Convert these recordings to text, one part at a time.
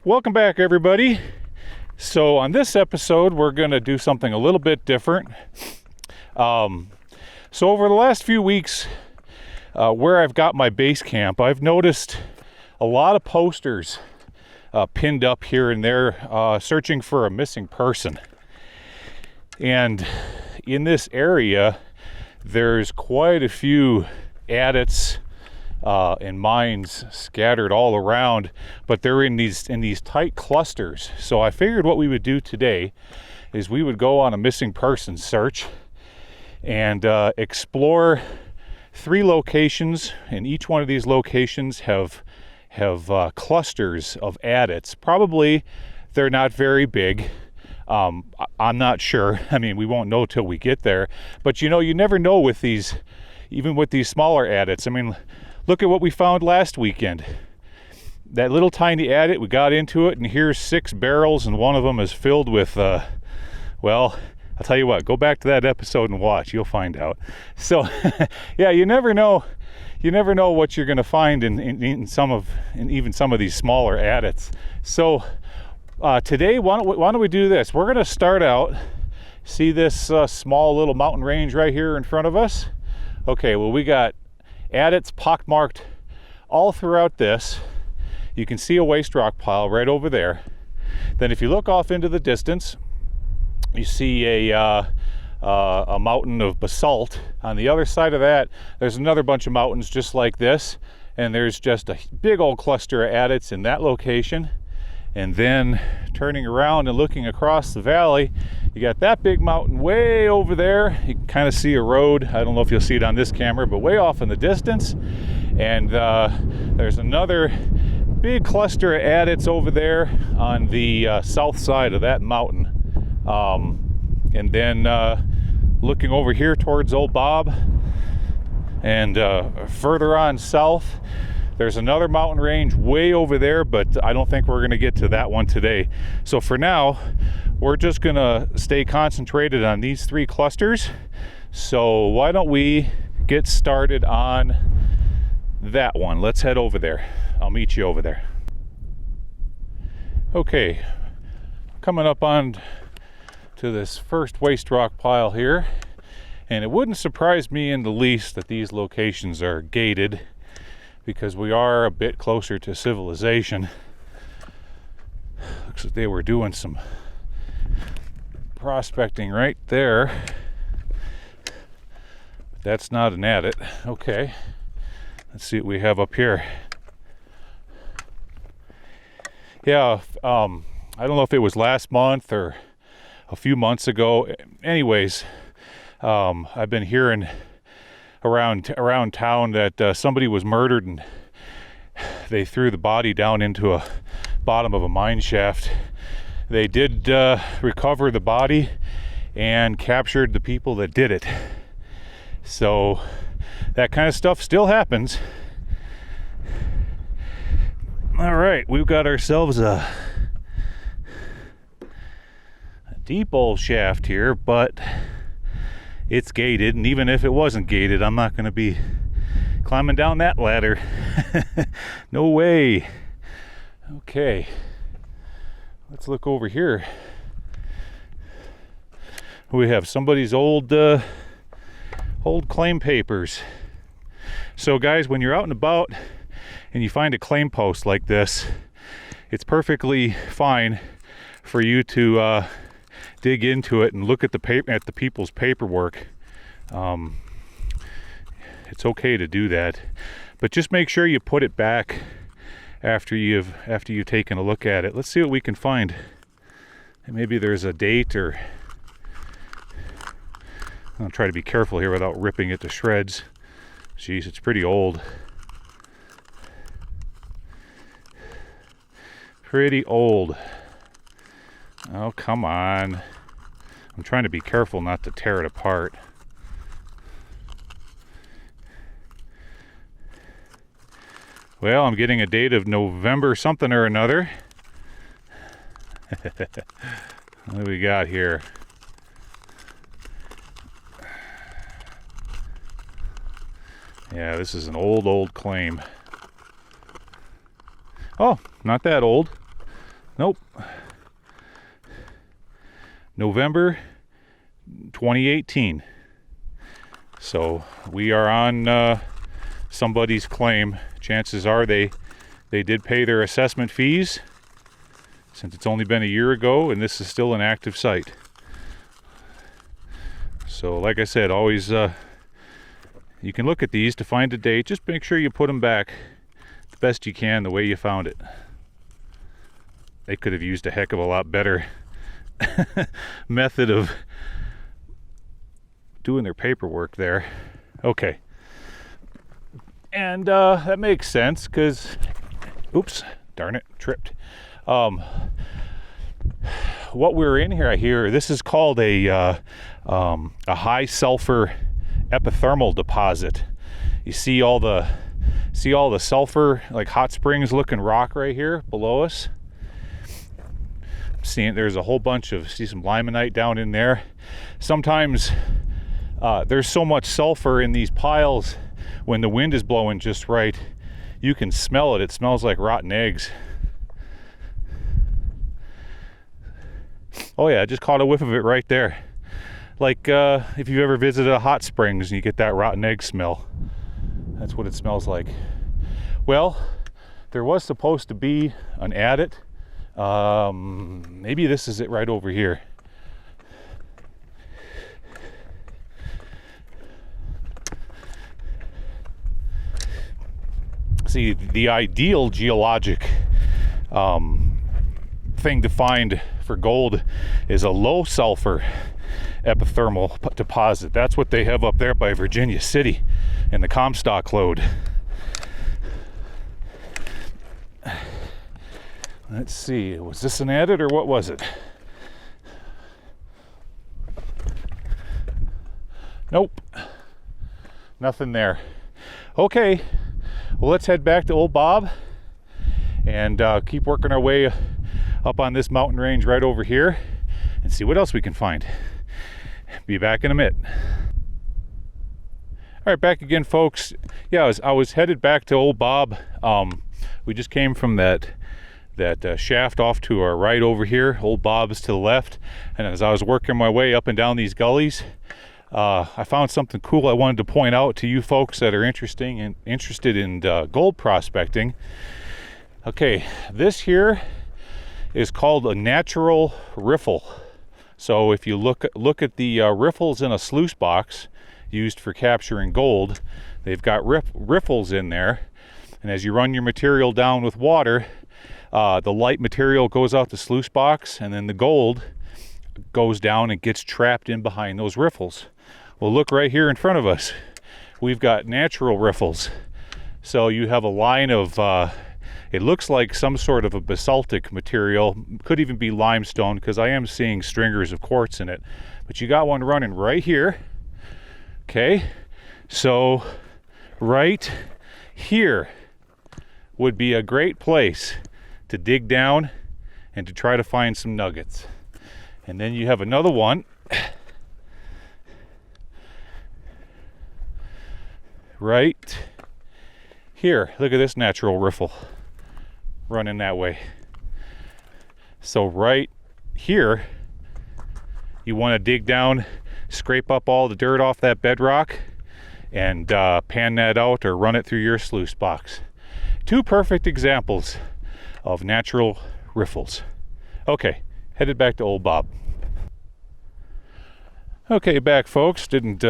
Welcome back, everybody. So on this episode, we're going to do something a little bit different. So over the last few weeks, where I've got my base camp, I've noticed a lot of posters pinned up here and there searching for a missing person. And in this area, there's quite a few adits and mines scattered all around, but they're in these tight clusters. So I figured what we would do today is we would go on a missing person search and explore 3 locations, and each one of these locations have clusters of adits. Probably they're not very big. I'm not sure. I mean, we won't know till we get there. But you know, you never know with these, even with these smaller adits. I mean, look at what we found last weekend. That little tiny adit, we got into it, and here's 6 barrels, and one of them is filled with, well, I'll tell you what, go back to that episode and watch, you'll find out. So, yeah, you never know what you're going to find in even some of these smaller adits. So, today, why don't we do this? We're going to start out, see this small little mountain range right here in front of us? Okay, well, we got adits pockmarked all throughout this. You can see a waste rock pile right over there. Then if you look off into the distance, you see a mountain of basalt. On the other side of that, there's another bunch of mountains just like this, and there's just a big old cluster of adits in that location. And then turning around and looking across the valley, you got that big mountain way over there. You can kind of see a road. I don't know if you'll see it on this camera, but way off in the distance. And there's another big cluster of adits over there on the south side of that mountain. And then looking over here towards Old Bob, and further on south, there's another mountain range way over there, but I don't think we're going to get to that one today. So for now, we're just going to stay concentrated on these 3 clusters. So why don't we get started on that one? Let's head over there. I'll meet you over there. Okay, coming up on to this first waste rock pile here, and it wouldn't surprise me in the least that these locations are gated, because we are a bit closer to civilization. Looks like they were doing some prospecting right there. But that's not an adit. Okay, let's see what we have up here. Yeah, I don't know if it was last month or a few months ago. Anyways, I've been hearing around town that somebody was murdered and they threw the body down into a bottom of a mine shaft. They did recover the body and captured the people that did it. So that kind of stuff still happens. All right, we've got ourselves a deep old shaft here, but it's gated, and even if it wasn't gated, I'm not going to be climbing down that ladder. No way. Okay, let's look over here. We have somebody's old claim papers. So guys, when you're out and about and you find a claim post like this, it's perfectly fine for you to dig into it and look at the people's paperwork. It's okay to do that, but just make sure you put it back after you've taken a look at it. Let's see what we can find. Maybe there's a date, or I'll try to be careful here without ripping it to shreds. Jeez, it's pretty old. Pretty old. Oh, come on. I'm trying to be careful not to tear it apart. Well, I'm getting a date of November something or another. What do we got here? Yeah, this is an old claim. Oh, not that old. Nope. November 2018. So we are on somebody's claim. Chances are they did pay their assessment fees, since it's only been a year ago and this is still an active site. So like I said, always you can look at these to find a date. Just make sure you put them back the best you can the way you found it. They could have used a heck of a lot better method of doing their paperwork there. Okay. And that makes sense because, oops, darn it, tripped. What we're in here, I hear, this is called a high sulfur epithermal deposit. You see all the sulfur, like hot springs looking rock right here below us. Seeing there's a whole bunch of, see some limonite down in there. Sometimes there's so much sulfur in these piles, when the wind is blowing just right, you can smell it. It smells like rotten eggs. Oh yeah, I just caught a whiff of it right there. Like if you've ever visited a hot springs and you get that rotten egg smell, that's what it smells like. Well, there was supposed to be an Adit. Maybe this is it right over here. See, the ideal geologic thing to find for gold is a low sulfur epithermal deposit. That's what they have up there by Virginia City in the Comstock lode. Let's see, was this an Adit or what was it? Nope, nothing there. Okay, well, let's head back to Old Bob and keep working our way up on this mountain range right over here and see what else we can find. Be back in a minute. All right, back again, folks. Yeah, I was headed back to Old Bob. We just came from that shaft off to our right over here. Old Bob is to the left. And as I was working my way up and down these gullies, I found something cool I wanted to point out to you folks that are interested in gold prospecting. Okay, this here is called a natural riffle. So if you look at the riffles in a sluice box used for capturing gold, they've got riffles in there. And as you run your material down with water, the light material goes out the sluice box, and then the gold goes down and gets trapped in behind those riffles. Well, look right here in front of us. We've got natural riffles. So you have a line of, it looks like some sort of a basaltic material. Could even be limestone, because I am seeing stringers of quartz in it. But you got one running right here. Okay, so right here would be a great place to dig down and to try to find some nuggets. And then you have another one right here. Look at this natural riffle running that way. So right here, you want to dig down, scrape up all the dirt off that bedrock, and pan that out or run it through your sluice box. Two perfect examples of natural riffles. Okay, headed back to Old Bob. Okay, back, folks. Didn't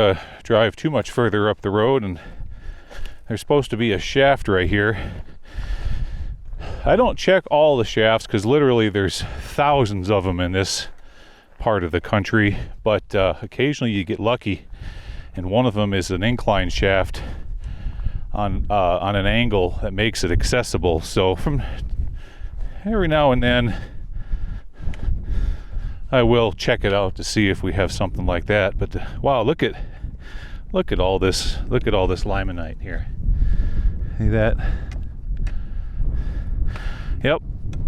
drive too much further up the road, and there's supposed to be a shaft right here. I don't check all the shafts because literally there's thousands of them in this part of the country, but occasionally you get lucky, and one of them is an incline shaft on an angle that makes it accessible. So from every now and then I will check it out to see if we have something like that. But wow, look at all this limonite here. See that? Yep,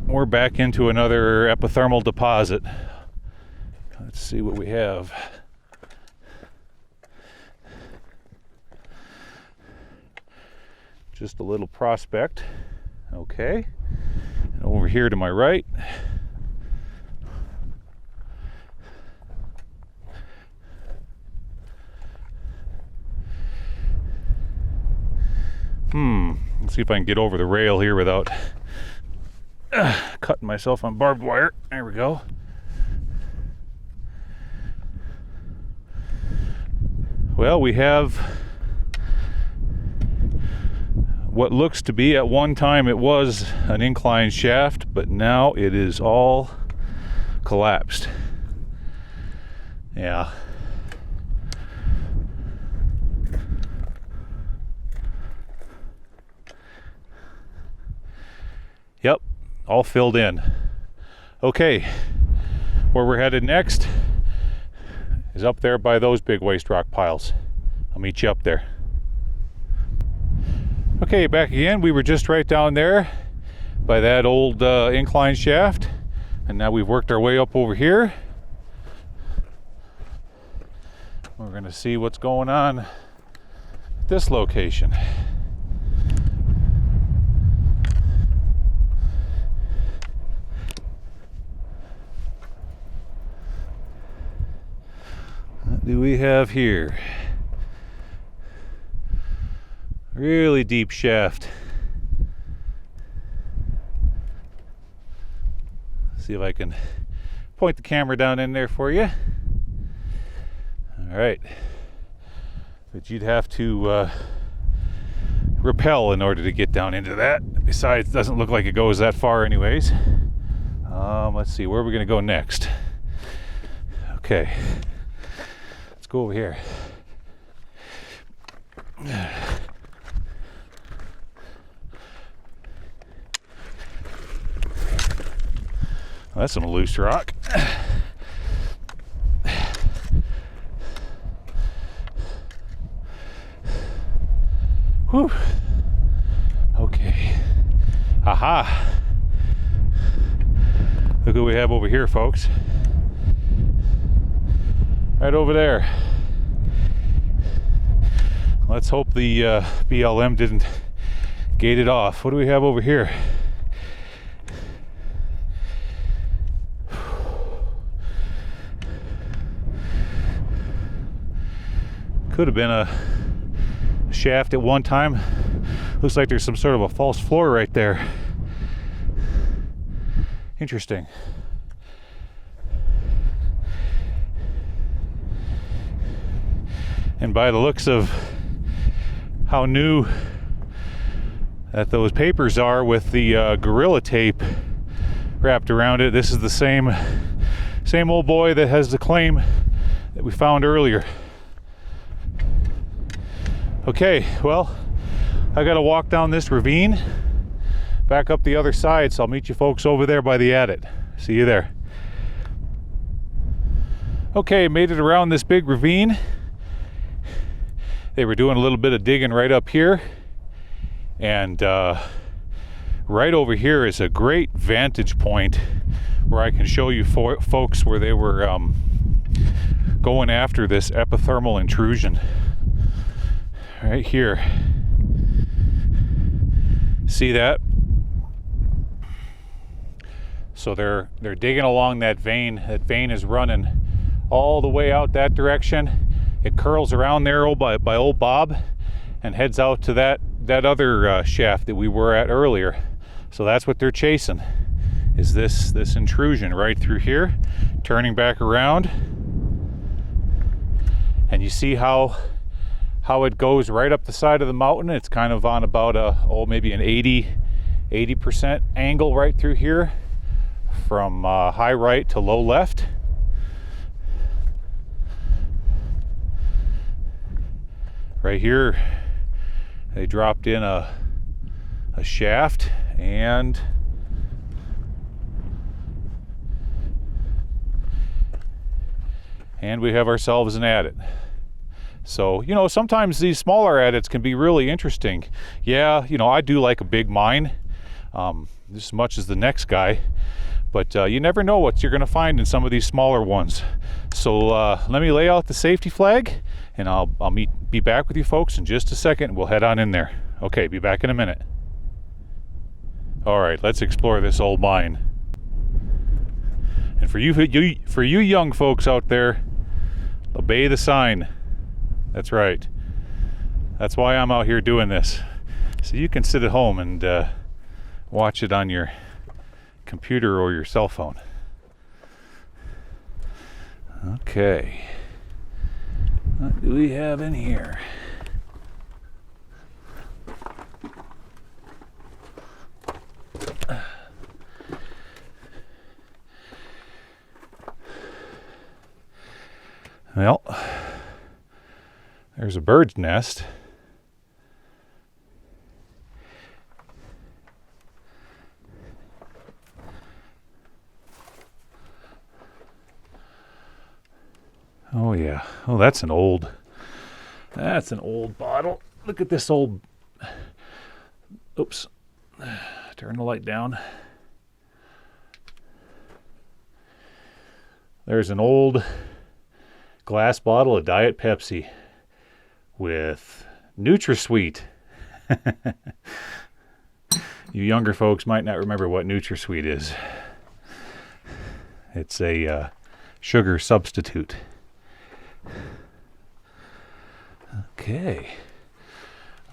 we're back into another epithermal deposit. Let's see what we have. Just a little prospect. Okay. And over here to my right. Let's see if I can get over the rail here without cutting myself on barbed wire. There we go. Well, we have what looks to be, at one time it was an incline shaft, but now it is all collapsed. Yeah. Yep, all filled in. Okay, where we're headed next is up there by those big waste rock piles. I'll meet you up there. Okay, back again. We were just right down there by that old incline shaft, and now we've worked our way up over here. We're going to see what's going on at this location. What do we have here? Really deep shaft. See if I can point the camera down in there for you. All right. But you'd have to rappel in order to get down into that. Besides, it doesn't look like it goes that far anyways. Let's see, where are we going to go next? Okay. Let's go over here. Well, that's some loose rock. Whew. Okay. Aha. Look what we have over here, folks. Right over there. Let's hope the BLM didn't gate it off. What do we have over here? Could have been a shaft at one time. Looks like there's some sort of a false floor right there. Interesting. And by the looks of how new that those papers are with the Gorilla tape wrapped around it, this is the same old boy that has the claim that we found earlier. Okay, well, I gotta walk down this ravine back up the other side, so I'll meet you folks over there by the Adit. See you there. Okay, made it around this big ravine. They were doing a little bit of digging right up here, and right over here is a great vantage point where I can show you folks where they were going after this epithermal intrusion. Right here. See that? So they're digging along that vein. That vein is running all the way out that direction. It curls around there by old Bob and heads out to that other shaft that we were at earlier. So that's what they're chasing, is this intrusion right through here, turning back around. And you see how it goes right up the side of the mountain. It's kind of on about maybe an 80% angle right through here, from high right to low left. Right here, they dropped in a shaft, and we have ourselves an adit. So, you know, sometimes these smaller adits can be really interesting. Yeah, you know, I do like a big mine, just as much as the next guy, but you never know what you're going to find in some of these smaller ones. So let me lay out the safety flag, and I'll be back with you folks in just a second. We'll head on in there. Okay, be back in a minute. All right, let's explore this old mine. And for you young folks out there, obey the sign. That's right. That's why I'm out here doing this. So you can sit at home and watch it on your computer or your cell phone. Okay. What do we have in here? Well, there's a bird's nest. Oh yeah. Oh, that's an old bottle. Look at this old, oops, turn the light down. There's an old glass bottle of Diet Pepsi with NutraSweet. You younger folks might not remember what NutraSweet is. It's a sugar substitute. Okay.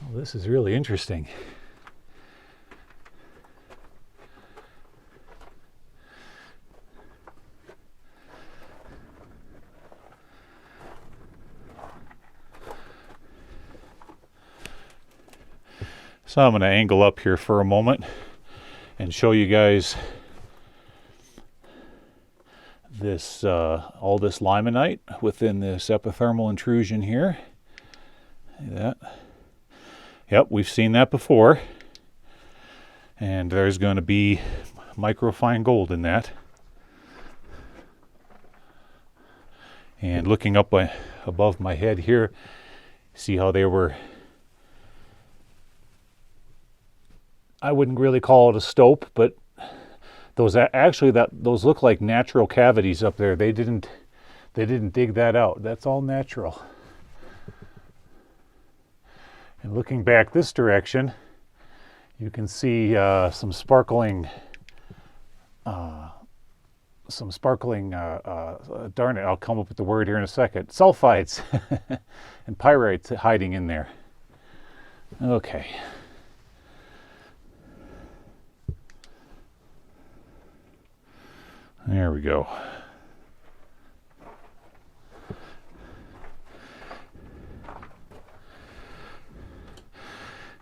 Well, this is really interesting. So I'm going to angle up here for a moment and show you guys this all this limonite within this epithermal intrusion here. See that? Yep, we've seen that before. And there's going to be microfine gold in that. And looking up above my head here, see how they were, I wouldn't really call it a stope, but those those look like natural cavities up there. They didn't dig that out. That's all natural. And looking back this direction, you can see some sparkling, darn it, I'll come up with the word here in a second, sulfides and pyrites hiding in there. Okay. There we go.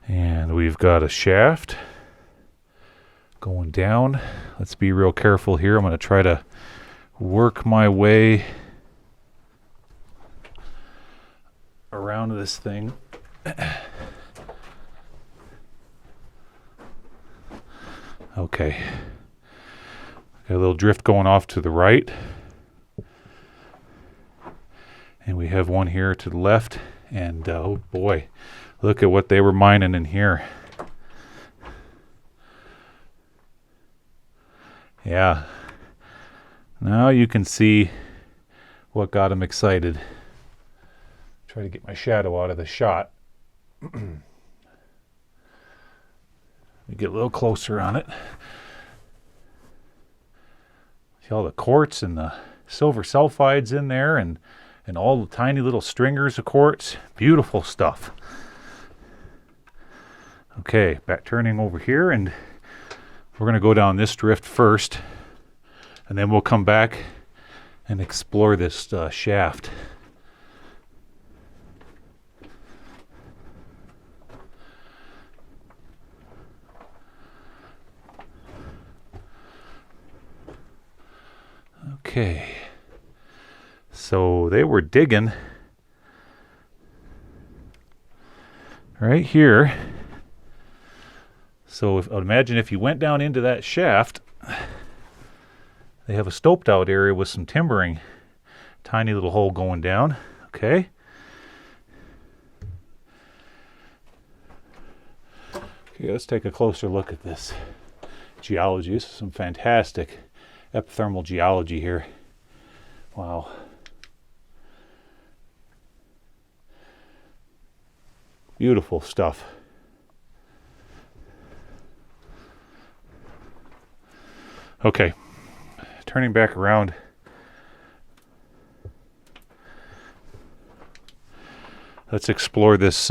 And we've got a shaft going down. Let's be real careful here. I'm going to try to work my way around this thing. Okay. Got a little drift going off to the right. And we have one here to the left. And oh boy, look at what they were mining in here. Yeah. Now you can see what got him excited. Try to get my shadow out of the shot. Let me get a little closer on it. See all the quartz and the silver sulfides in there, and all the tiny little stringers of quartz. Beautiful stuff. Okay, back turning over here, and we're going to go down this drift first, and then we'll come back and explore this shaft. Okay, so they were digging right here. So imagine if you went down into that shaft, they have a stoped out area with some timbering. Tiny little hole going down, okay? Okay, let's take a closer look at this geology. This is some fantastic epithermal geology here. Wow. Beautiful stuff. Okay, turning back around. Let's explore this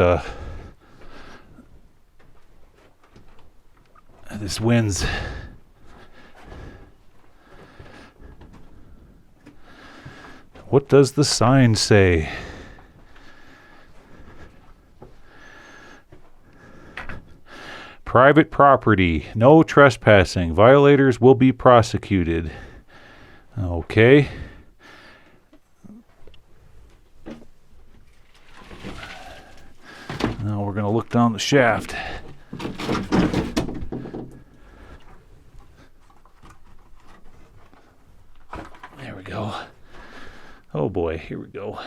this winds. What does the sign say? Private property, no trespassing. Violators will be prosecuted. Okay. Now we're going to look down the shaft. There we go. Oh boy, here we go.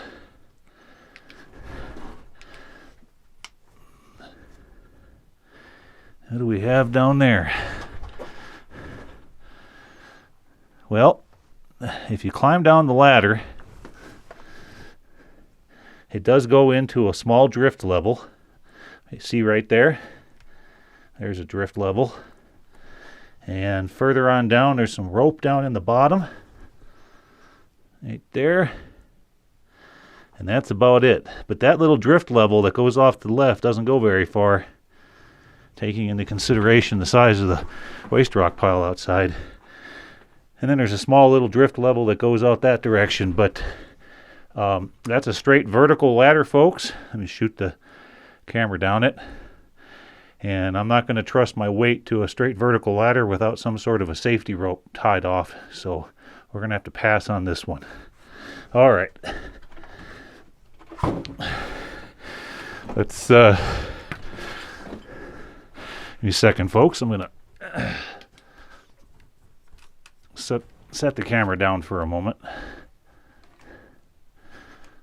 What do we have down there? Well, if you climb down the ladder, it does go into a small drift level. You see right there? There's a drift level. And further on down, there's some rope down in the bottom. Right there. And that's about it. But that little drift level that goes off to the left doesn't go very far, taking into consideration the size of the waste rock pile outside. And then there's a small little drift level that goes out that direction. But that's a straight vertical ladder, folks. Let me shoot the camera down it. And I'm not going to trust my weight to a straight vertical ladder without some sort of a safety rope tied off. So we're going to have to pass on this one. All right. Let's give me a second, folks. I'm going to set the camera down for a moment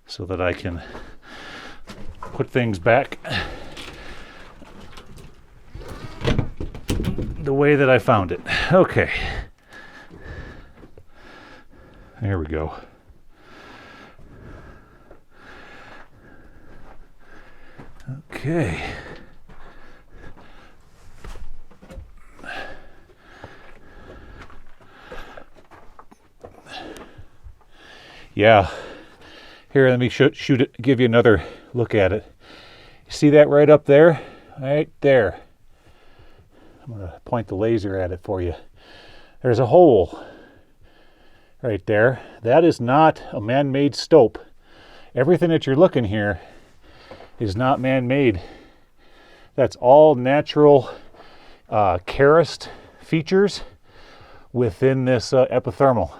so that I can put things back the way that I found it. Okay. There we go. Okay. Yeah. Here, let me shoot it, give you another look at it. You see that right up there? Right there. I'm going to point the laser at it for you. There's a hole right there. That is not a man-made stope. Everything that you're looking here is not man-made. That's all natural karst features within this epithermal.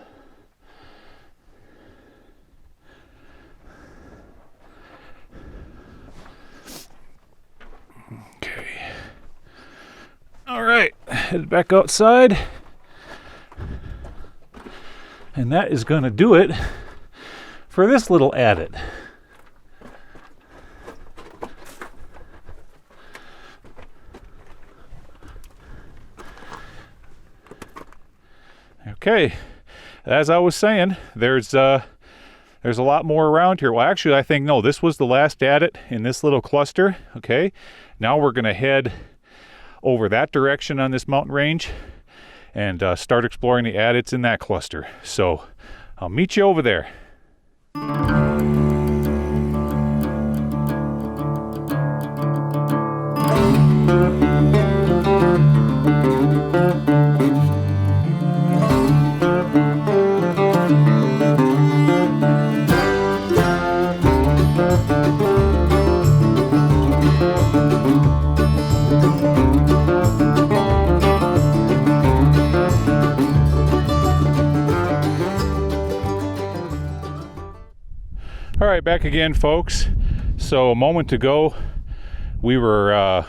Okay. All right, head back outside. And that is going to do it for this little adit. Okay, as I was saying, there's a lot more around here. Well, actually, I think, no, this was the last adit in this little cluster. Okay, now we're going to head over that direction on this mountain range and start exploring the adits in that cluster. So I'll meet you over there. All right, back again, folks. So a moment ago, we were a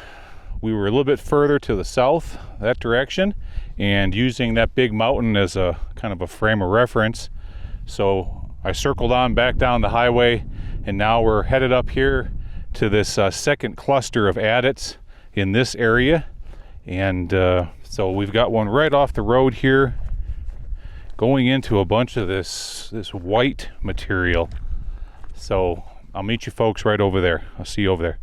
little bit further to the south, that direction, and using that big mountain as a kind of a frame of reference. So I circled on back down the highway, and now we're headed up here to this second cluster of adits in this area. And so we've got one right off the road here, going into a bunch of this white material. So I'll meet you folks right over there. I'll see you over there.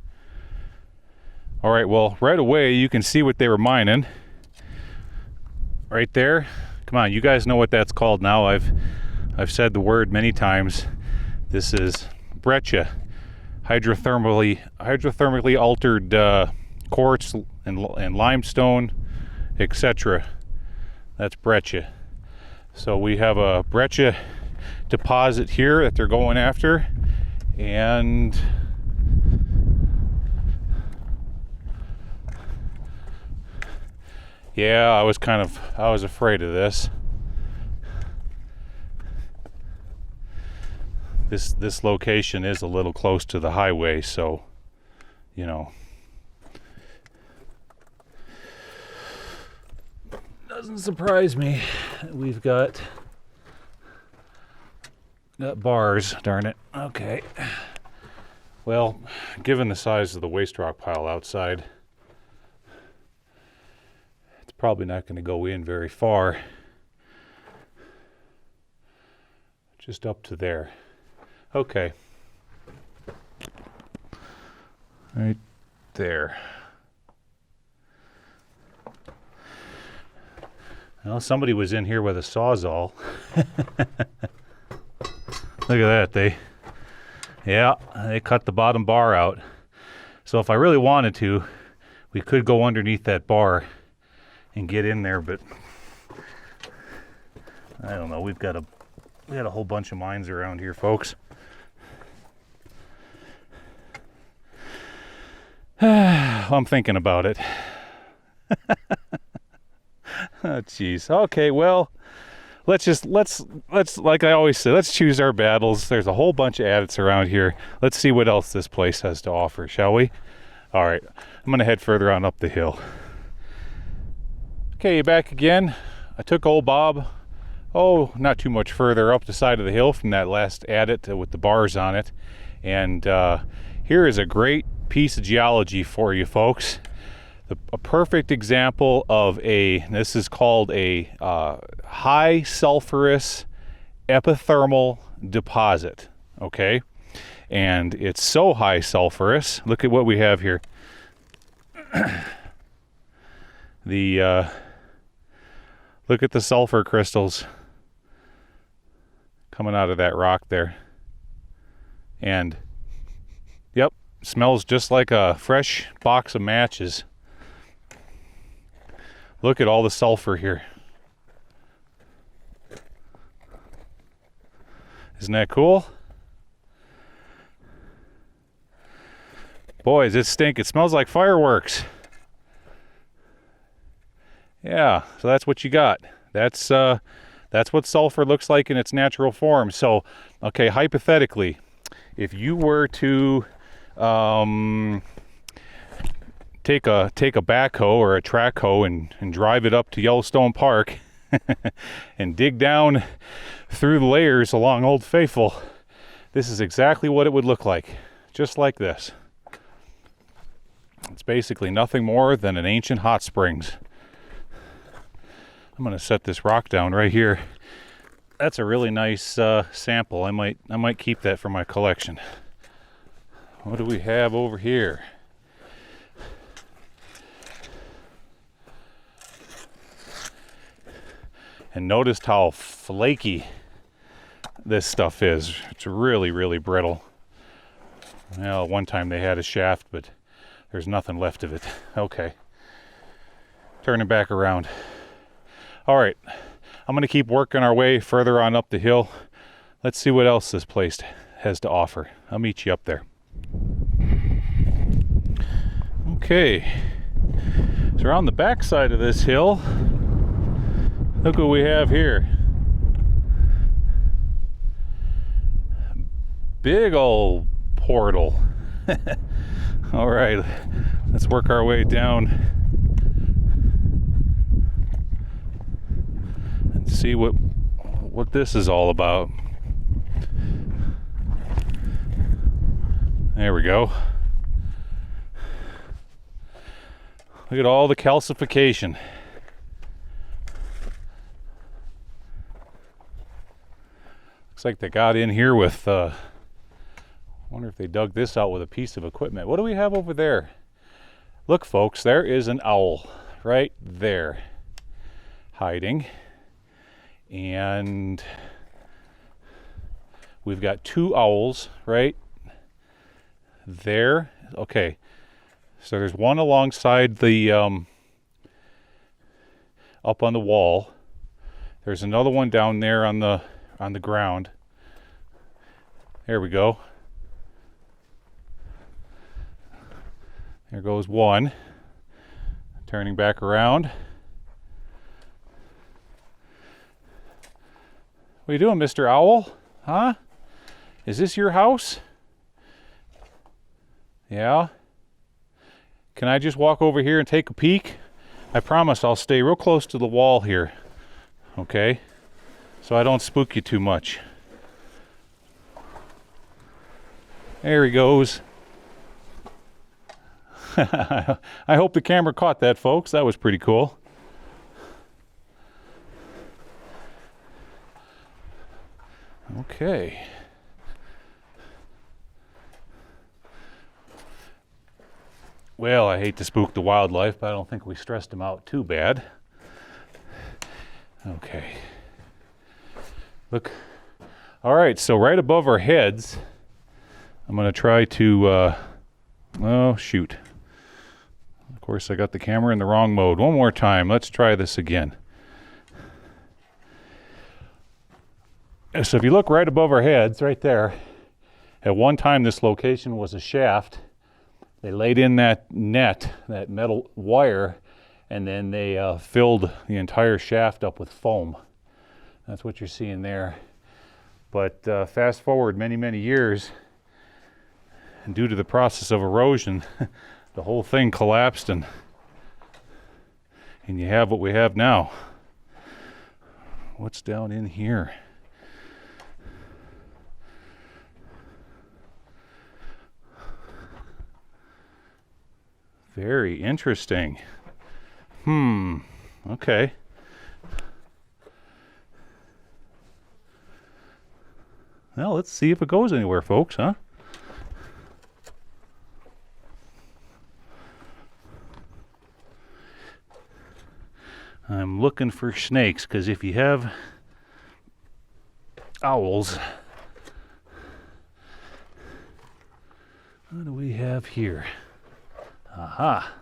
All right, well, right away you can see what they were mining. Right there, Come on, you guys know what that's called now. I've said the word many times. This is Breccia, hydrothermally altered quartz and limestone, etc. That's Breccia. So we have a Breccia deposit here that they're going after, and yeah, I was afraid of this. This location is a little close to the highway, so you know, doesn't surprise me that we've got bars, darn it. Okay. Well, given the size of the waste rock pile outside, it's probably not going to go in very far. Just up to there. Okay. Right there. Well, somebody was in here with a sawzall. Look at that. They cut the bottom bar out. So if I really wanted to, we could go underneath that bar and get in there, but I don't know. We got a whole bunch of mines around here, folks. I'm thinking about it. Oh, jeez. Okay, well, let's like I always say, let's choose our battles. There's a whole bunch of adits around here. Let's see what else this place has to offer, shall we? All right, I'm gonna head further on up the hill. Okay, back again. I took old Bob, not too much further up the side of the hill from that last adit with the bars on it. And here is a great piece of geology for you folks. A perfect example of this is called a high sulfurous epithermal deposit, okay? And it's so high sulfurous. Look at what we have here. Look at the sulfur crystals coming out of that rock there. And yep, smells just like a fresh box of matches. Look at all the sulfur here. Isn't that cool? Boys, it stinks. It smells like fireworks. Yeah, so that's what you got. That's what sulfur looks like in its natural form. So, okay, hypothetically, if you were to take a backhoe or a track hoe and drive it up to Yellowstone Park and dig down through the layers along Old Faithful, this is exactly what it would look like, just like this. It's basically nothing more than an ancient hot springs. I'm going to set this rock down right here. That's a really nice sample. I might keep that for my collection. What do we have over here? And notice how flaky this stuff is. It's really, really brittle. Well, one time they had a shaft, but there's nothing left of it. Okay. Turning back around. All right. I'm going to keep working our way further on up the hill. Let's see what else this place has to offer. I'll meet you up there. Okay. So we're on the back side of this hill. Look what we have here. Big old portal. All right, let's work our way down and see what this is all about. There we go. Look at all the calcification. Looks like they got in here with, I wonder if they dug this out with a piece of equipment. What do we have over there? Look, folks, there is an owl right there hiding. And we've got 2 owls right there. Okay, so there's one alongside the up on the wall. There's another one down there on the ground. There we go. There goes one. Turning back around. What are you doing, Mr. Owl? Huh? Is this your house? Yeah? Can I just walk over here and take a peek? I promise I'll stay real close to the wall here. Okay? So I don't spook you too much. There he goes. I hope the camera caught that, folks. That was pretty cool. Okay. Well, I hate to spook the wildlife, but I don't think we stressed them out too bad. Okay. Look. All right, so right above our heads, I'm going to try to, oh, shoot. Of course, I got the camera in the wrong mode. One more time. Let's try this again. So if you look right above our heads, right there, at one time this location was a shaft. They laid in that net, that metal wire, and then they filled the entire shaft up with foam. That's what you're seeing there. But fast forward many, many years, and due to the process of erosion, the whole thing collapsed, and you have what we have now. What's down in here? Very interesting. Okay. Well, let's see if it goes anywhere, folks, huh? I'm looking for snakes, because if you have owls, what do we have here? Aha.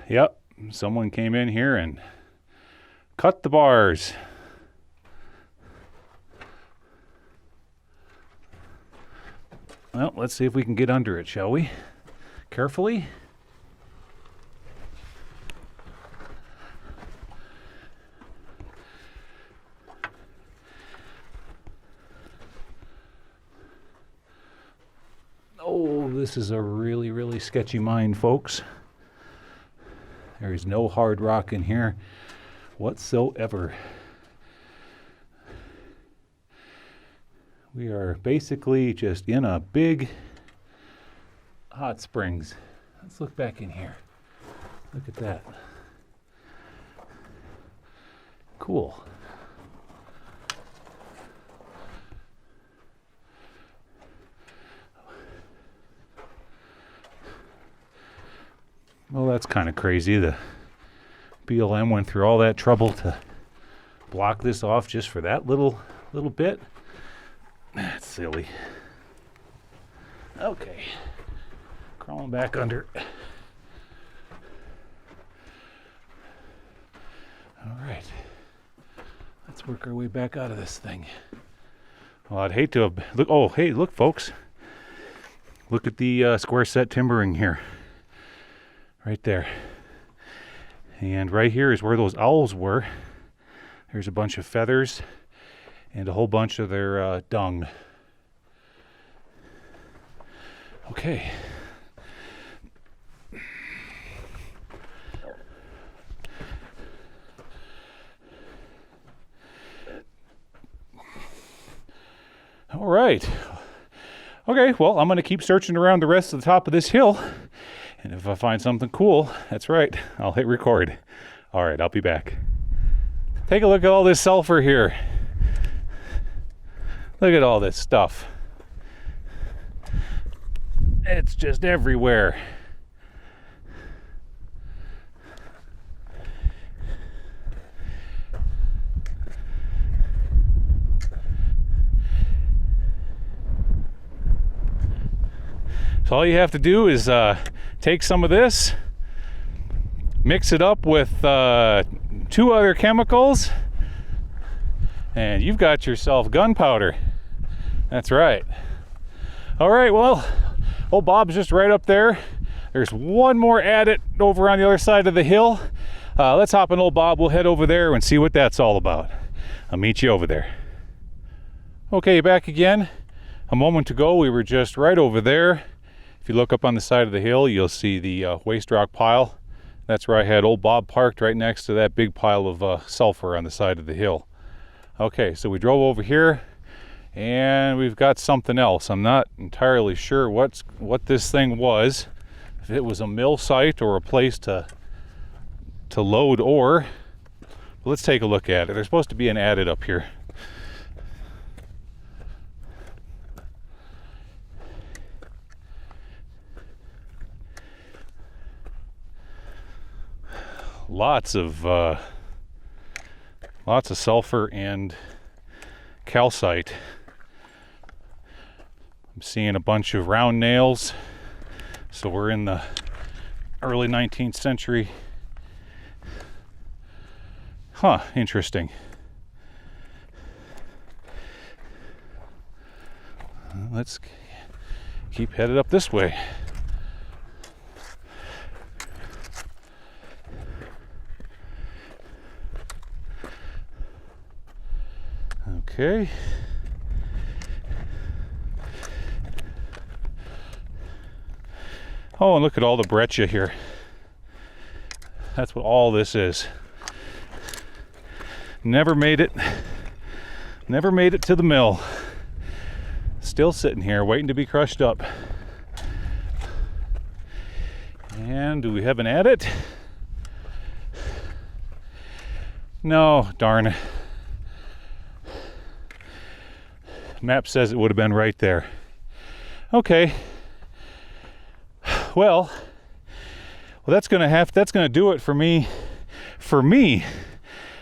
Yep, someone came in here and cut the bars. Well, let's see if we can get under it, shall we? Carefully. Oh, this is a really, really sketchy mine, folks. There is no hard rock in here whatsoever. We are basically just in a big hot springs. Let's look back in here. Look at that. Cool. Well, that's kind of crazy. The BLM went through all that trouble to block this off just for that little bit. That's silly. Okay. Crawling back under. All right. Let's work our way back out of this thing. Well, I'd hate to have... Look, oh, hey, look, folks. Look at the square set timbering here. Right there. And right here is where those owls were. There's a bunch of feathers and a whole bunch of their dung. Okay. All right. Okay, well, I'm going to keep searching around the rest of the top of this hill. And if I find something cool, that's right, I'll hit record. All right, I'll be back. Take a look at all this sulfur here. Look at all this stuff. It's just everywhere. So all you have to do is take some of this, mix it up with 2 other chemicals, and you've got yourself gunpowder. That's right. All right, well, old Bob's just right up there. There's one more Adit over on the other side of the hill. Let's hop in old Bob. We'll head over there and see what that's all about. I'll meet you over there. Okay, back again. A moment ago, we were just right over there. If you look up on the side of the hill, you'll see the waste rock pile. That's where I had old Bob parked, right next to that big pile of sulfur on the side of the hill. Okay, so we drove over here, and we've got something else. I'm not entirely sure what this thing was. If it was a mill site or a place to load ore. But let's take a look at it. There's supposed to be an Adit up here. Lots of sulfur and calcite. I'm seeing a bunch of round nails. So we're in the early 19th century. Huh, interesting. Let's keep headed up this way. Okay. Oh, and look at all the breccia here. That's what all this is. Never made it to the mill. Still sitting here waiting to be crushed up. And do we have an Adit? No, darn. Map says it would have been right there. Okay. Well, that's gonna do it for me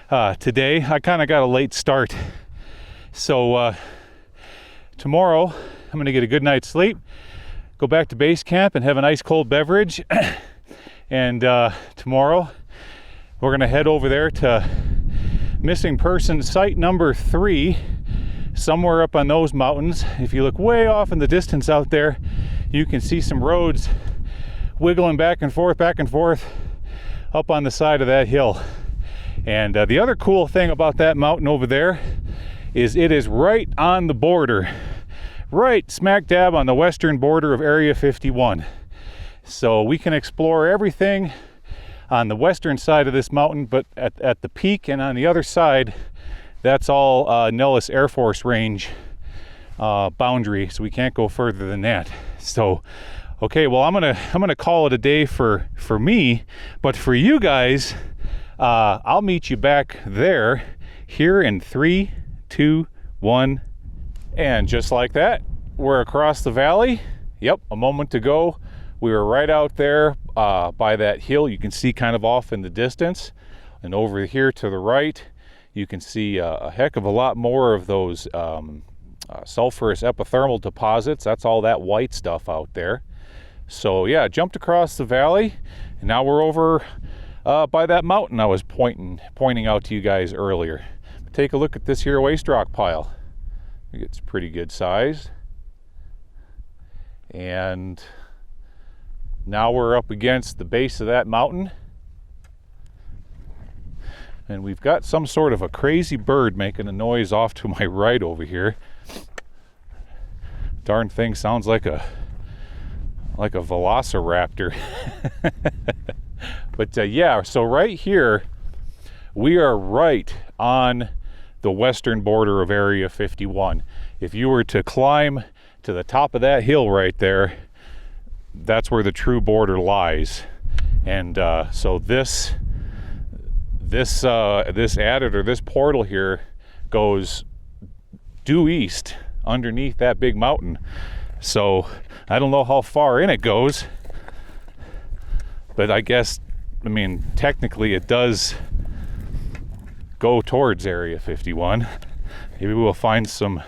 today. I kind of got a late start, so tomorrow I'm gonna get a good night's sleep, go back to base camp and have a nice cold beverage, and tomorrow we're gonna head over there to missing person site number 3, somewhere up on those mountains. If you look way off in the distance out there, you can see some roads wiggling back and forth up on the side of that hill. And the other cool thing about that mountain over there is it is right on the border, right smack dab on the western border of Area 51. So we can explore everything on the western side of this mountain, but at the peak and on the other side, that's all Nellis Air Force Range boundary, so we can't go further than that. So okay, well, I'm gonna call it a day for me, but for you guys, I'll meet you back there here in 3, 2, 1, and just like that, we're across the valley. Yep, a moment ago, we were right out there by that hill. You can see kind of off in the distance, and over here to the right, you can see a heck of a lot more of those sulfurous epithermal deposits. That's all that white stuff out there. So yeah, jumped across the valley, and now we're over by that mountain I was pointing out to you guys earlier. Take a look at this here waste rock pile. I think it's pretty good size. And now we're up against the base of that mountain. And we've got some sort of a crazy bird making a noise off to my right over here. Darn thing sounds like a velociraptor. But yeah, so right here we are right on the western border of Area 51. If you were to climb to the top of that hill right there, that's where the true border lies. And so this Adit, or this portal here, goes due east underneath that big mountain. So I don't know how far in it goes, but I guess, I mean, technically it does go towards Area 51. Maybe we'll find some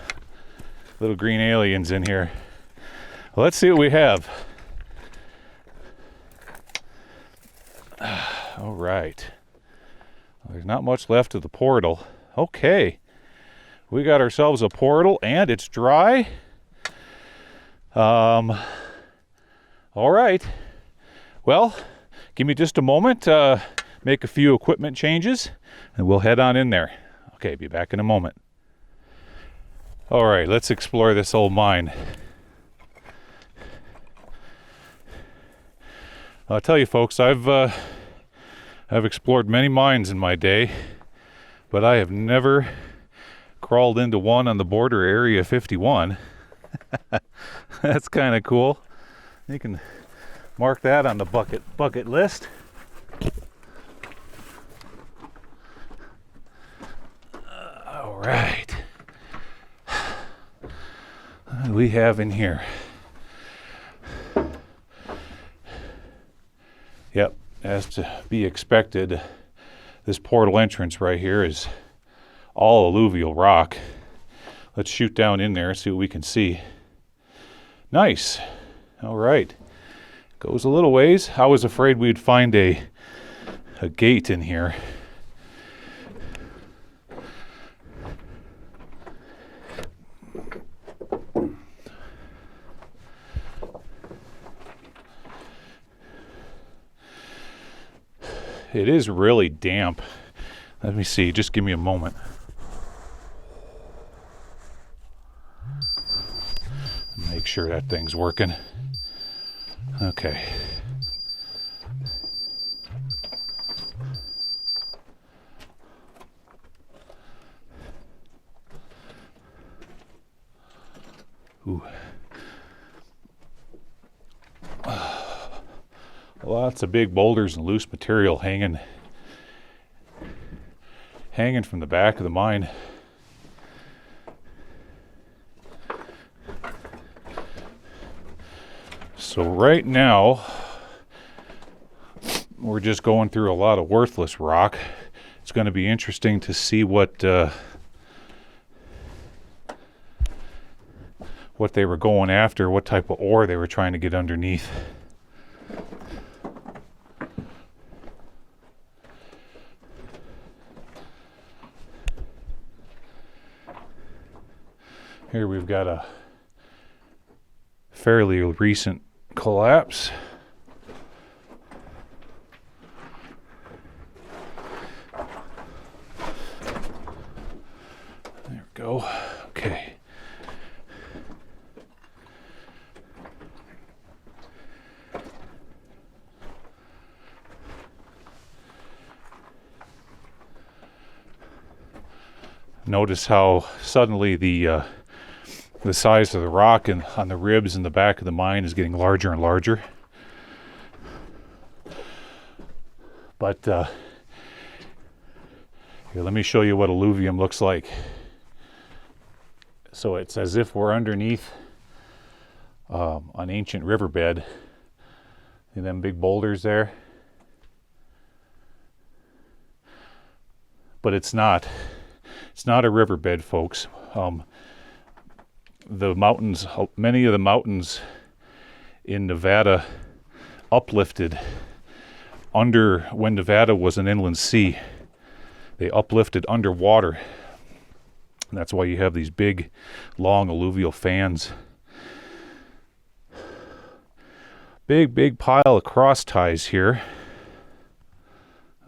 little green aliens in here. Well, let's see what we have. All right. Well, there's not much left of the portal. Okay. We got ourselves a portal, and it's dry. All right. Well, give me just a moment, make a few equipment changes, and we'll head on in there. Okay, be back in a moment. All right, let's explore this old mine. I'll tell you folks, I've explored many mines in my day, but I have never crawled into one on the border Area 51. That's kind of cool. You can mark that on the bucket list. All right. What do we have in here? Yep, as to be expected, this portal entrance right here is all alluvial rock. Let's shoot down in there and see what we can see. Nice. All right. Goes a little ways. I was afraid we'd find a gate in here. It is really damp. Let me see. Just give me a moment. Make sure that thing's working. Okay. Ooh. Lots of big boulders and loose material hanging from the back of the mine. So right now, we're just going through a lot of worthless rock. It's going to be interesting to see what they were going after, what type of ore they were trying to get underneath. Here we've got a fairly recent collapse. There we go. Okay. Notice how suddenly the size of the rock and on the ribs in the back of the mine is getting larger and larger. But here, let me show you what alluvium looks like. So it's as if we're underneath an ancient riverbed. See them big boulders there? But it's not. It's not a riverbed, folks. The mountains, many of the mountains in Nevada uplifted under, when Nevada was an inland sea, they uplifted underwater. And that's why you have these big, long alluvial fans. Big pile of cross ties here.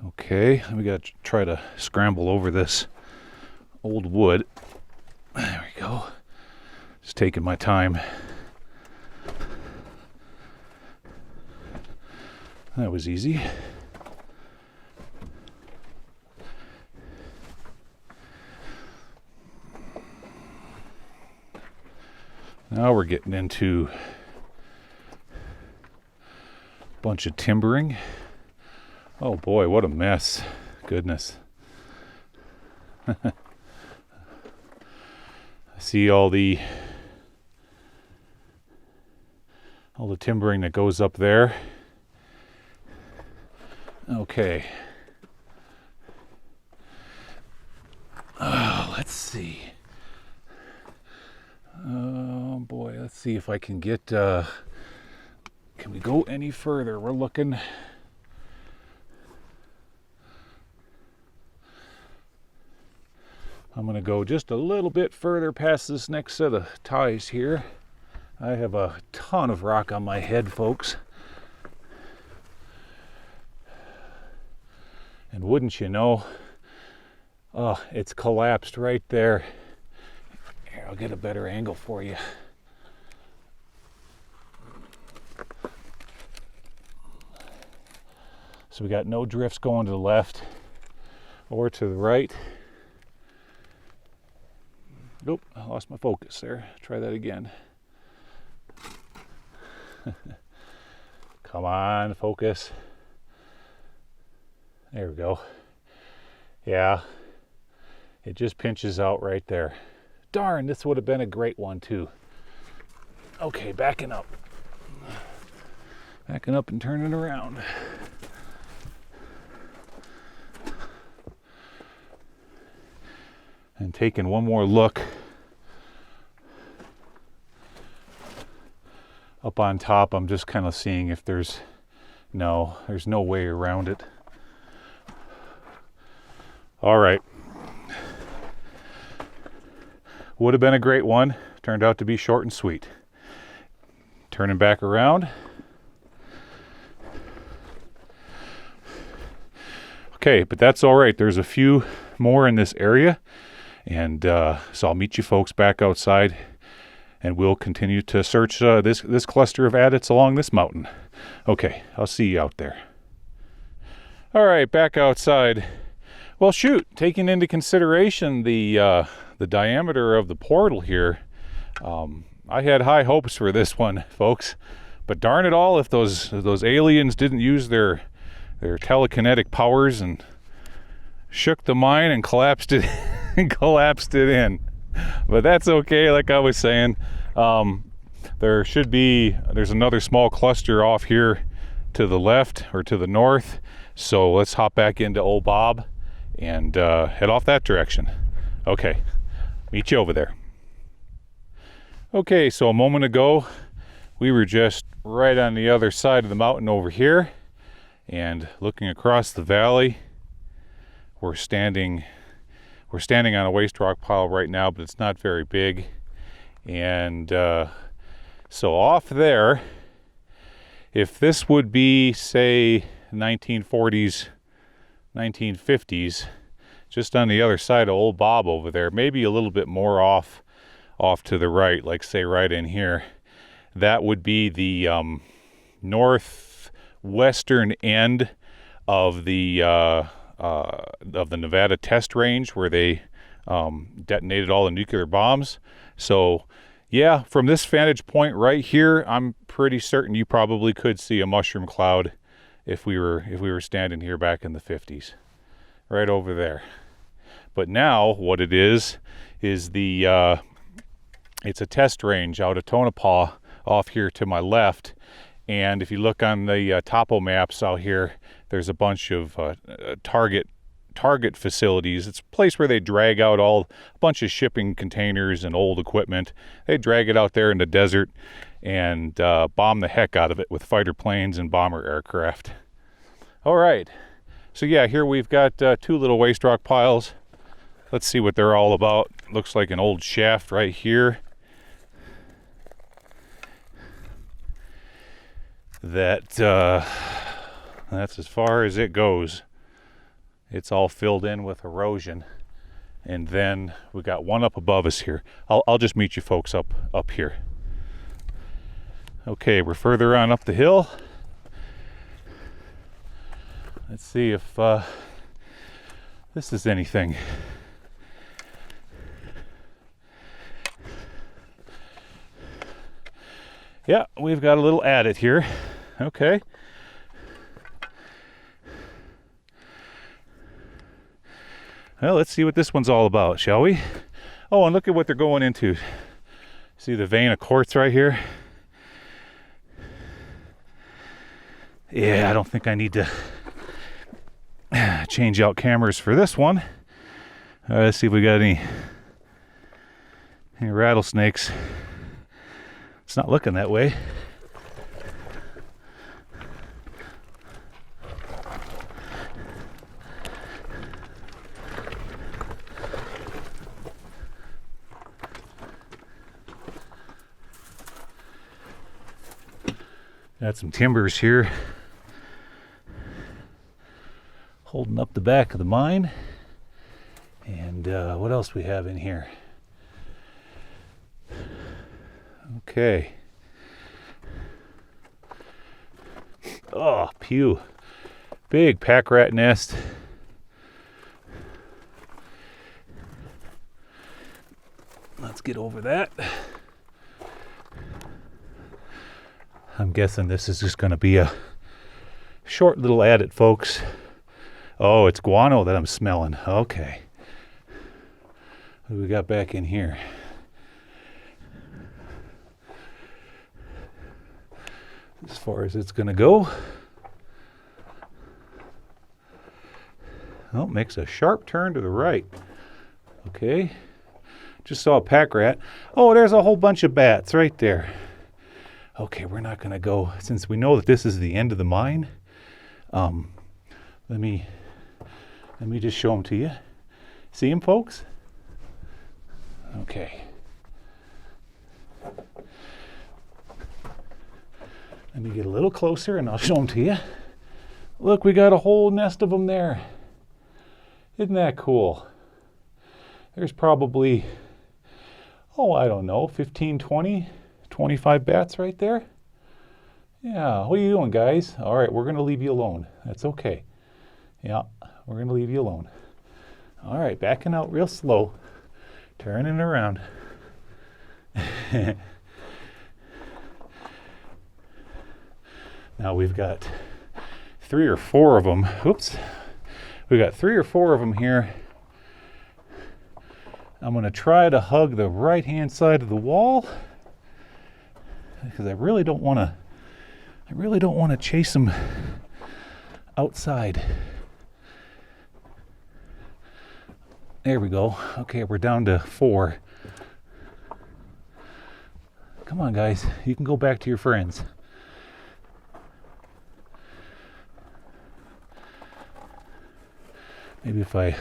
Okay, we got to try to scramble over this old wood. There we go. Just taking my time. That was easy. Now we're getting into a bunch of timbering. Oh boy, what a mess. Goodness. I see all the all the timbering that goes up there. Okay. Let's see. Oh boy, let's see if I can get, can we go any further? We're looking. I'm going to go just a little bit further past this next set of ties here. I have a ton of rock on my head, folks. And wouldn't you know, oh, it's collapsed right there. Here, I'll get a better angle for you. So we got no drifts going to the left or to the right. Nope, I lost my focus there. Try that again. Come on, focus. There we go. Yeah, it just pinches out right there. Darn, this would have been a great one too. Okay, backing up. Backing up and turning around. And taking one more look up on top. I'm just kind of seeing if there's no way around it. All right. Would have been a great one. Turned out to be short and sweet. Turning back around. Okay, but that's all right. There's a few more in this area. And so I'll meet you folks back outside, and we'll continue to search this cluster of adits along this mountain. Okay, I'll see you out there. All right, back outside. Well, shoot, taking into consideration the diameter of the portal here, I had high hopes for this one, folks. But darn it all, if those aliens didn't use their telekinetic powers and shook the mine and collapsed it in. But that's okay. Like I was saying, there's another small cluster off here to the left or to the north. So let's hop back into Old Bob and head off that direction. Okay, meet you over there. Okay, so a moment ago we were just right on the other side of the mountain over here, and looking across the valley, we're standing on a waste rock pile right now, but it's not very big. And so off there, if this would be, say, 1940s, 1950s, just on the other side of Old Bob over there, maybe a little bit more off to the right, like say right in here, that would be the northwestern end of the Nevada test range where they detonated all the nuclear bombs. So yeah, from this vantage point right here, I'm pretty certain you probably could see a mushroom cloud if we were standing here back in the 50s, right over there. But now what it is the it's a test range out of Tonopah off here to my left. And if you look on the topo maps out here, there's a bunch of target facilities. It's a place where they drag out a bunch of shipping containers and old equipment. They drag it out there in the desert and bomb the heck out of it with fighter planes and bomber aircraft. All right, so yeah, here we've got two little waste rock piles. Let's see what they're all about. Looks like an old shaft right here. That's as far as it goes. It's all filled in with erosion. And then we got one up above us here. I'll just meet you folks up here. Okay, we're further on up the hill. Let's see if this is anything. Yeah, we've got a little adit here. Okay. Well, let's see what this one's all about, shall we? Oh, and look at what they're going into. See the vein of quartz right here? Yeah, I don't think I need to change out cameras for this one. Let's see if we got any rattlesnakes. It's not looking that way. Got some timbers here holding up the back of the mine. And what else we have in here? Okay. Oh, pew. Big pack rat nest. Let's get over that. I'm guessing this is just going to be a short little Adit, folks. Oh, it's guano that I'm smelling. Okay. What do we got back in here? As far as it's going to go. Oh, makes a sharp turn to the right. Okay. Just saw a pack rat. Oh, there's a whole bunch of bats right there. Okay, we're not going to go, since we know that this is the end of the mine. Let me just show them to you. See them, folks? Okay. Let me get a little closer and I'll show them to you. Look, we got a whole nest of them there. Isn't that cool? There's probably, oh, I don't know, 15, 20, 25 bats right there. Yeah, what are you doing, guys? All right, we're going to leave you alone. That's okay. Yeah, we're going to leave you alone. All right, backing out real slow. Turning around. Now we've got 3 or 4 of them. Oops. We've got 3 or 4 of them here. I'm going to try to hug the right-hand side of the wall because I really don't want to chase them outside. There we go. Okay, we're down to 4. Come on, guys. You can go back to your friends. Maybe if I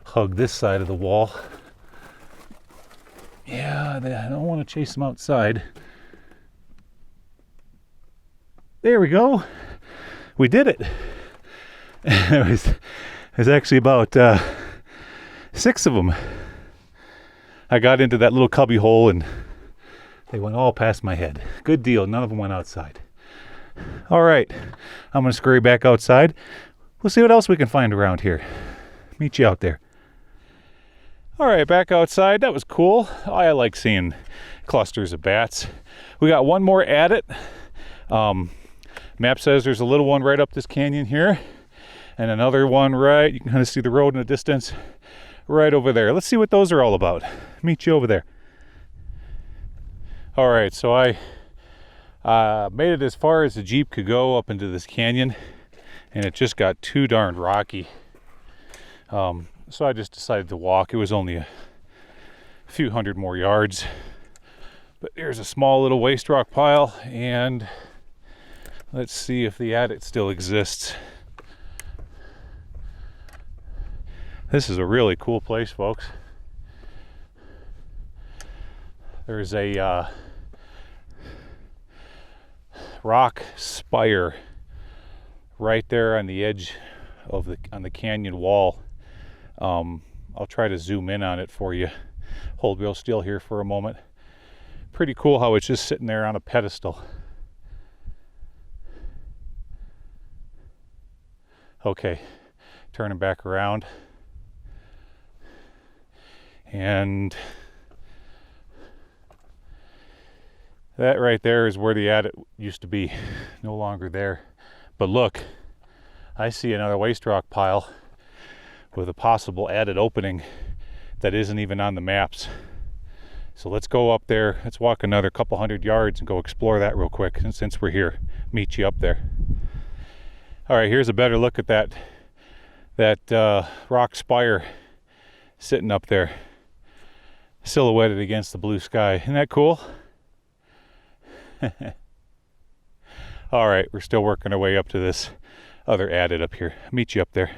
hug this side of the wall. Yeah, I don't want to chase them outside. There we go. We did it. It was actually about 6 of them. I got into that little cubby hole and they went all past my head. Good deal. None of them went outside. All right. I'm going to scurry back outside. We'll see what else we can find around here. Meet you out there. All right, back outside. That was cool. I like seeing clusters of bats. We got one more Adit. Map says there's a little one right up this canyon here. And another one right, you can kind of see the road in the distance, right over there. Let's see what those are all about. Meet you over there. All right, so I made it as far as the Jeep could go up into this canyon. And it just got too darn rocky. So I just decided to walk. It was only a few hundred more yards. But here's a small little waste rock pile, and let's see if the Adit still exists. This is a really cool place, folks. There's a rock spire right there on the edge of the canyon wall. I'll try to zoom in on it for you. Hold real still here for a moment. Pretty cool how it's just sitting there on a pedestal. Okay, turning back around. And that right there is where the Adit used to be. No longer there. But look, I see another waste rock pile with a possible Adit opening that isn't even on the maps. So let's go up there. Let's walk another couple hundred yards and go explore that real quick since we're here. Meet you up there. All right, here's a better look at that rock spire sitting up there, silhouetted against the blue sky. Isn't that cool? All right, we're still working our way up to this other adit up here. Meet you up there.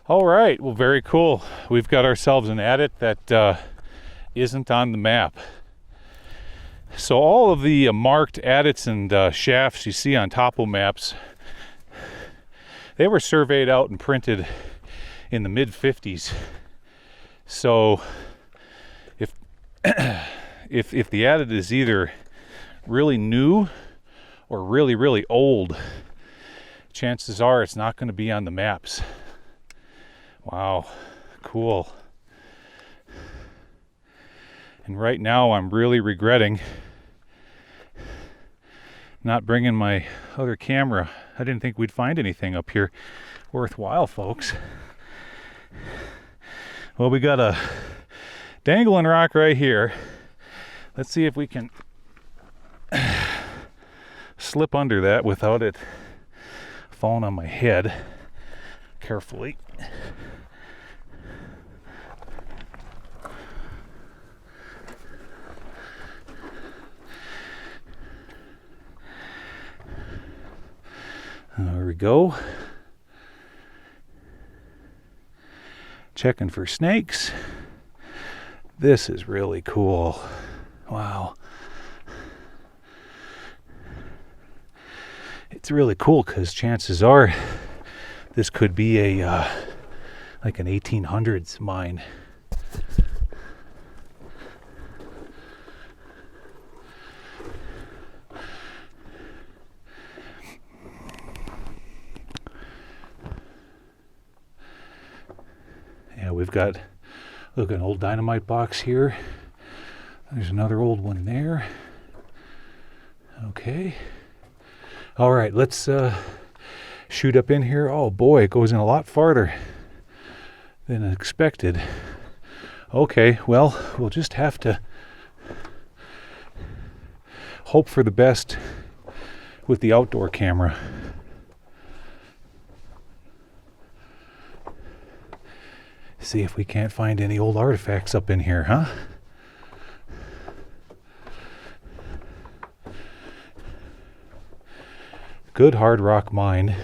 All right, well, very cool. We've got ourselves an adit that isn't on the map. So all of the marked adits and shafts you see on topo maps, they were surveyed out and printed in the mid-50s. So if if the adit is either really new or really, really old, chances are it's not going to be on the maps. Wow, cool. And right now I'm really regretting not bringing my other camera. I didn't think we'd find anything up here worthwhile, folks. Well, we got a dangling rock right here. Let's see if we can slip under that without it falling on my head. Carefully. There we go. Checking for snakes. This is really cool. Wow. It's really cool because chances are this could be a like an 1800s mine. Yeah, we've got, look, an old dynamite box here. There's another old one there. Okay. All right, let's shoot up in here. Oh boy, it goes in a lot farther than expected. Okay, well, we'll just have to hope for the best with the outdoor camera. See if we can't find any old artifacts up in here, huh? Good hard rock mine.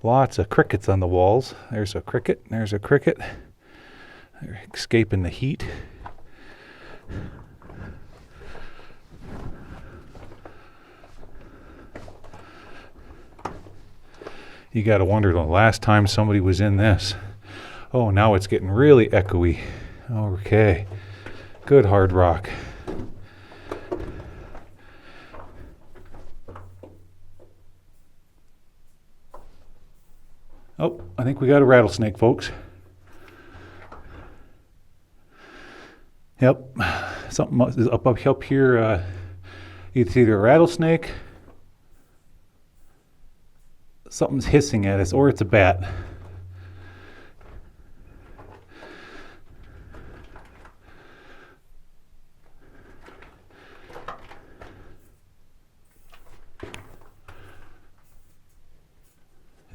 Lots of crickets on the walls. There's a cricket, there's a cricket. They're escaping the heat. You gotta wonder the last time somebody was in this. Oh, now it's getting really echoey. Okay. Good hard rock. Oh, I think we got a rattlesnake, folks. Yep. Something is up here. It's either a rattlesnake, something's hissing at us, or it's a bat.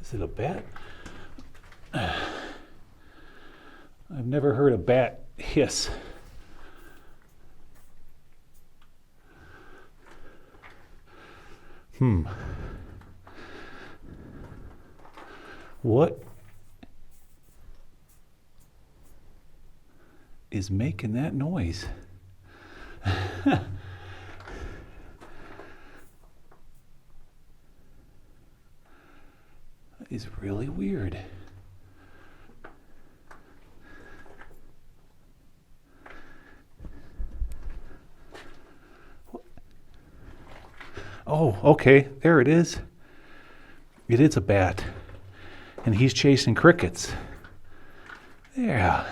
Is it a bat? I've never heard a bat hiss. What is making that noise? Is really weird. Oh, okay, there it is. It is a bat, and he's chasing crickets. There,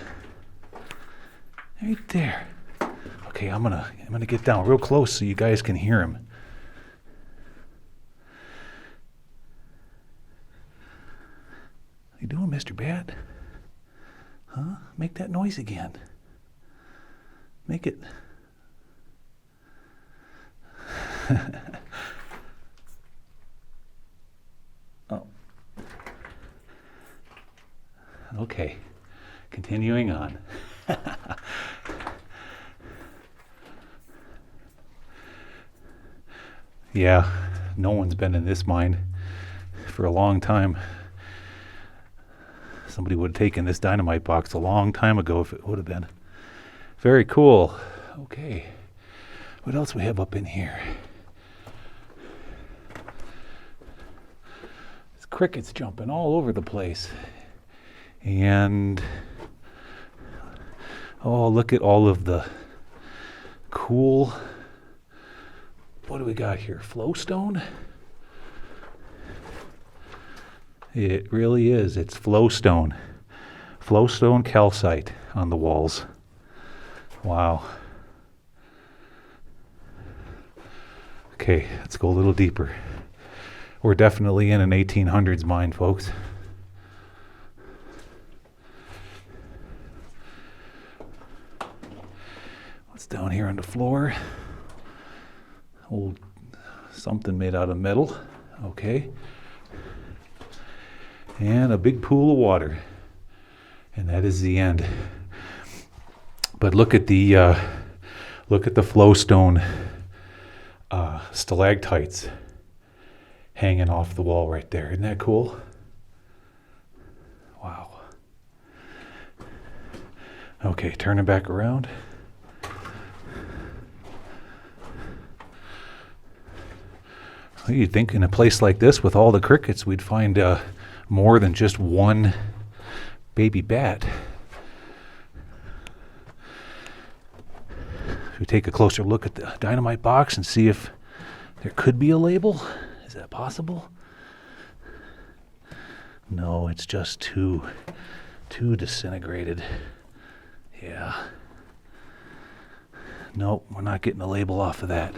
right there. Okay, I'm gonna get down real close so you guys can hear him. How you doing, Mr. Bat? Huh? Make that noise again. Make it. Okay, continuing on. Yeah, no one's been in this mine for a long time. Somebody would have taken this dynamite box a long time ago if it would have been. Very cool. Okay, what else we have up in here? There's crickets jumping all over the place. And oh, look at all of the cool, what do we got here? Flowstone? It really is. It's flowstone. Flowstone calcite on the walls. Wow. Okay, let's go a little deeper. We're definitely in an 1800s mine, folks. What's down here on the floor? Old something made out of metal. Okay. And a big pool of water. And that is the end. But look at the flowstone stalactites hanging off the wall right there. Isn't that cool? Wow. Okay, turning back around. Well, you'd think in a place like this with all the crickets we'd find more than just one baby bat. Should we take a closer look at the dynamite box and see if there could be a label? Is that possible? No, it's just too disintegrated. Yeah. Nope, we're not getting a label off of that.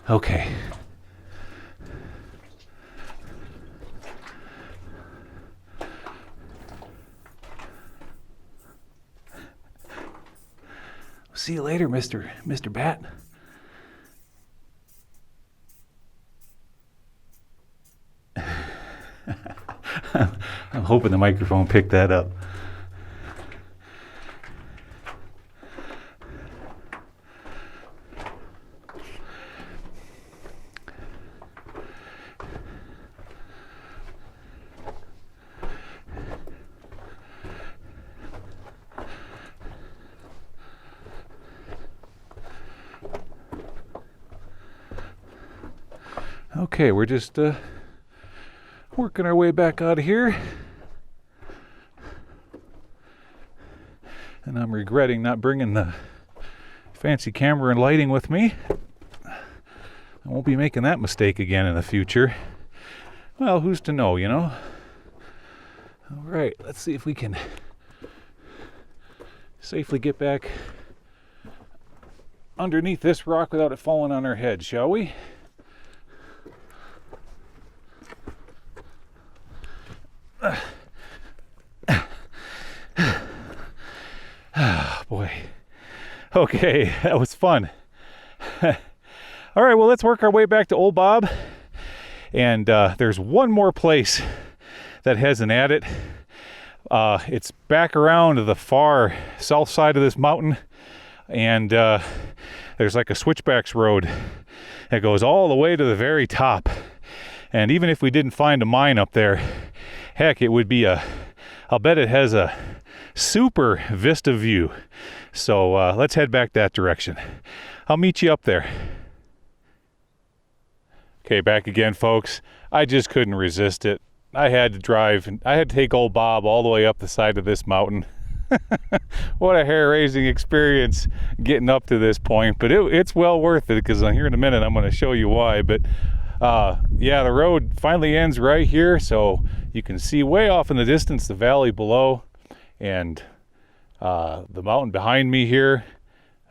Okay. See you later, Mr. Bat. I'm hoping the microphone picked that up. Okay, we're just working our way back out of here. And I'm regretting not bringing the fancy camera and lighting with me. I won't be making that mistake again in the future. Well, who's to know, you know? All right, let's see if we can safely get back underneath this rock without it falling on our head, shall we? Boy. Okay, that was fun. All right, well, let's work our way back to Old Bob. And there's one more place that has an Adit. It's back around to the far south side of this mountain. And there's like a switchbacks road that goes all the way to the very top. And even if we didn't find a mine up there, heck, it would be I'll bet it has a super vista view. So let's head back that direction. I'll meet you up there. Okay, back again, folks. I just couldn't resist it. I had to drive, I had to take Old Bob all the way up the side of this mountain. What a hair-raising experience getting up to this point, but it's well worth it, because here in a minute I'm going to show you why. But yeah, the road finally ends right here, so you can see way off in the distance the valley below and the mountain behind me here.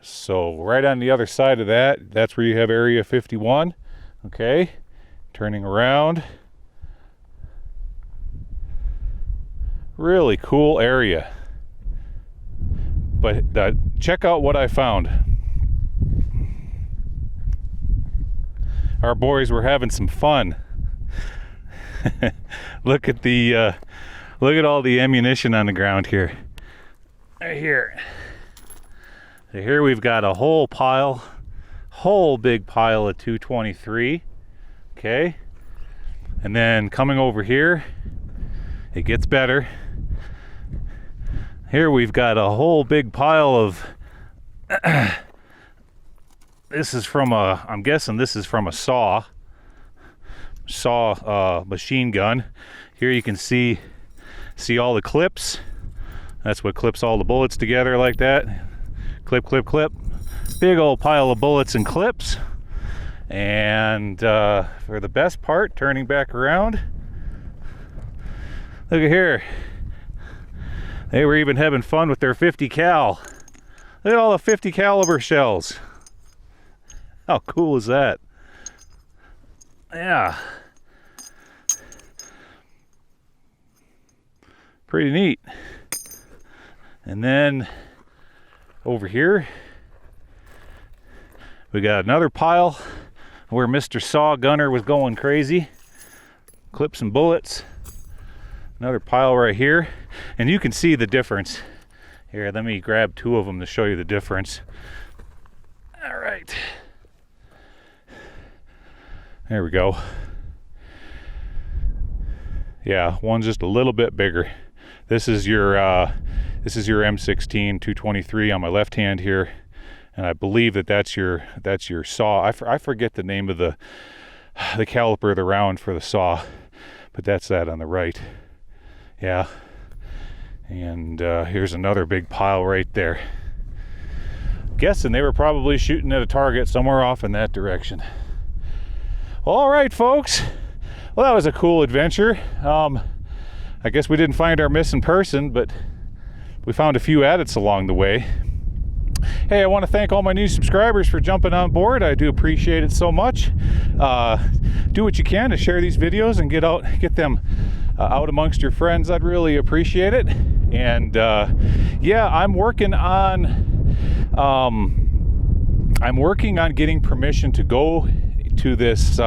So right on the other side of that, that's where you have Area 51. Okay, turning around. Really cool area. But check out what I found. Our boys were having some fun. Look at the Look at all the ammunition on the ground here. Right here. So here we've got a whole big pile of 223. Okay. And then coming over here, it gets better. Here we've got a whole big pile of this is from I'm guessing this is from a saw machine gun. Here you can see all the clips. That's what clips all the bullets together like that. Clip, clip, clip. Big old pile of bullets and clips. And for the best part, turning back around, look at here. They were even having fun with their 50 cal. Look at all the 50 caliber shells. How cool is that? Yeah. Pretty neat. And then over here, we got another pile where Mr. Saw Gunner was going crazy. Clips and bullets. Another pile right here. And you can see the difference. Here, let me grab two of them to show you the difference. All right. There we go. Yeah, one's just a little bit bigger. This is your M16 223 on my left hand here, and I believe that's your saw. I forget the name of the caliper of the round for the saw, but that's that on the right. Yeah. And here's another big pile right there. Guessing they were probably shooting at a target somewhere off in that direction. All right, folks. Well, that was a cool adventure. I guess we didn't find our missing person, but we found a few adits along the way. Hey, I want to thank all my new subscribers for jumping on board. I do appreciate it so much. Do what you can to share these videos and get them out amongst your friends. I'd really appreciate it. And yeah, I'm working on getting permission to go to this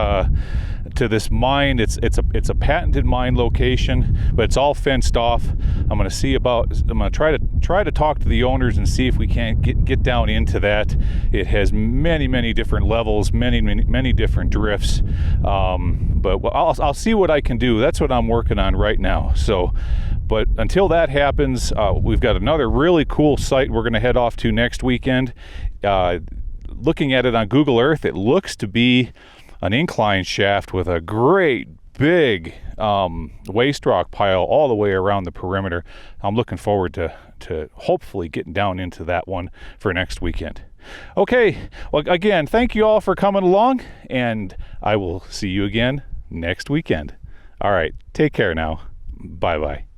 mine. It's a patented mine location, but it's all fenced off. I'm going to try to talk to the owners and see if we can't get down into that. It has many different levels, many different drifts. But I'll see what I can do. That's what I'm working on right now. So, but until that happens, we've got another really cool site we're going to head off to next weekend. Looking at it on Google Earth, it looks to be an incline shaft with a great big waste rock pile all the way around the perimeter. I'm looking forward to hopefully getting down into that one for next weekend. Okay, well, again, thank you all for coming along, and I will see you again next weekend. All right, take care now. Bye-bye.